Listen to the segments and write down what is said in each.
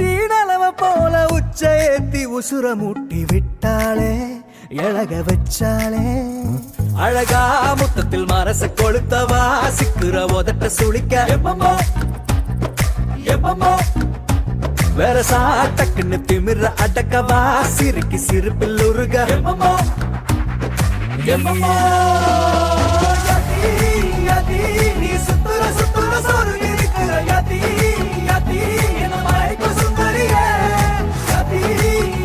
சீனலவ போல உச்ச ஏத்தி உசுர முட்டி விட்டாளே எழக வச்சாளே அழகா முத்தத்தில் மரச கொளுத்தவா சிக்குற உதட்ட சுளிக்க எப்பமோ எப்பமோ வேற சாட்டக்குன்னு திமிர அடக்கவா சிரிக்கி சிரிப்பில் உருக எப்பமோ எப்பமோ நீ சுத்துற சுத்துற சோறு இருக்கிற யதி யதி என்ன மயக்க சுந்தரியே யதி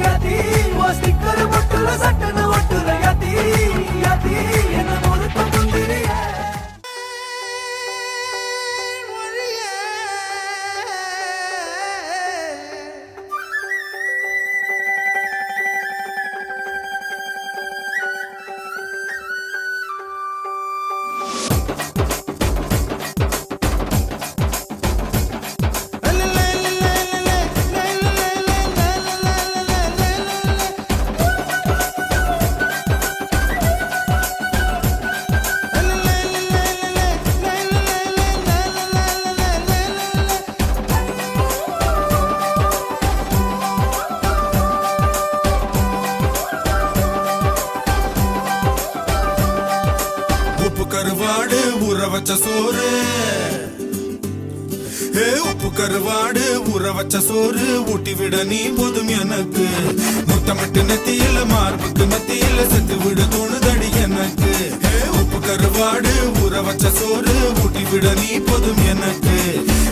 யதி ஓ ஸ்டிக்கர் முட்டுல சட்டன ஒட்டுற யதி யதி என்ன முறுக்க முந்திரியே கருவாடு ஊற வச்ச சோறு உப்பு கருவாடு ஊற வச்ச சோறு ஊட்டி விட நீ போதும் எனக்கு முத்தமிட்டு நெத்தியில மார்புக்கு மத்தியில செத்து விட தோணுதடி எனக்கு உப்பு கருவாடு ஊற வச்ச சோறு ஊட்டி விட நீ போதும் எனக்கு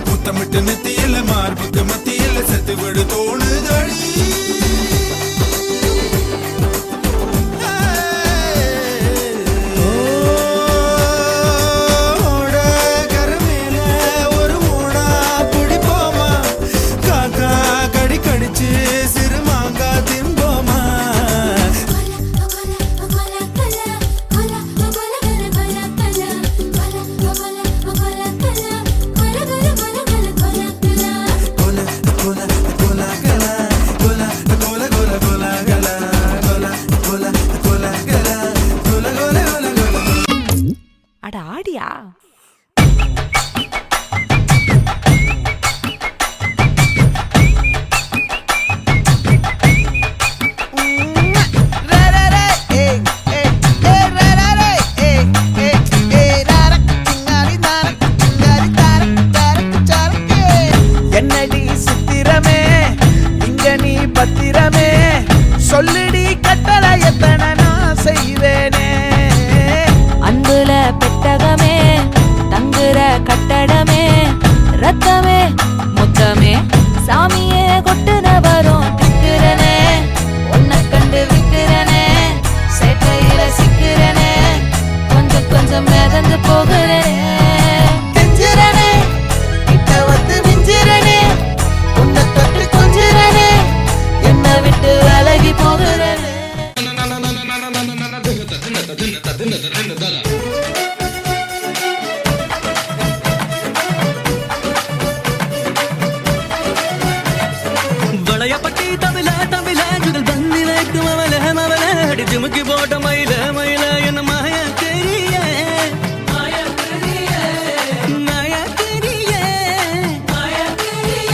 முத்தமிட்டு நெத்தியில மார்புக்கு மத்தியில செத்து விட தோணுதடி ஆடியா என்னடி சித்திரமே இங்க நீ பத்திரமே சொல்லிடி கட்டளை எத்தனை நான் செய்வேனே அன்புல பெட்டகமே தங்குற கட்டடமே ரத்தமே முத்தமே சாமியே கொட்டுன வரும் திக்கிறனே உன்னை கண்டு விக்கிறனே சேட்டையில சிக்கிறனே கொஞ்சம் கொஞ்சம் மிதந்து போகிறனே கெஞ்சிரனே கிட்ட வந்து மிஞ்சிரனே உன்னை தொட்டு கொஞ்சிரனே என்னை விட்டு விலகி போகிறனே வளையப்பட்டி தவில தவில ஜுகல் பந்தி வைத்து மவல மவல அடி ஜிமுக்கி போட்ட மயில மயில என்ன மாய தெரிய மாய தெரிய மாய தெரிய மாய தெரிய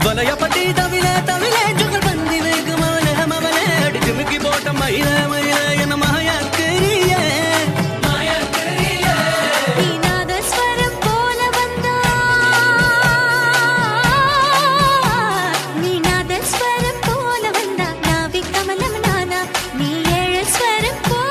வளையப்பட்டி தவில தவில ஜுகல் பந்தி வைத்து மவல மவல அடி ஜிமுக்கி போட்ட மயில மயில என்ன மாய தெரிய மாய தெரிய நீனாத ஸ்வரம் போல வந்தா நீனாத ஸ்வரம் போல வந்தா நாவி கமலம் நானா நீ ஏழு ஸ்வரம் போல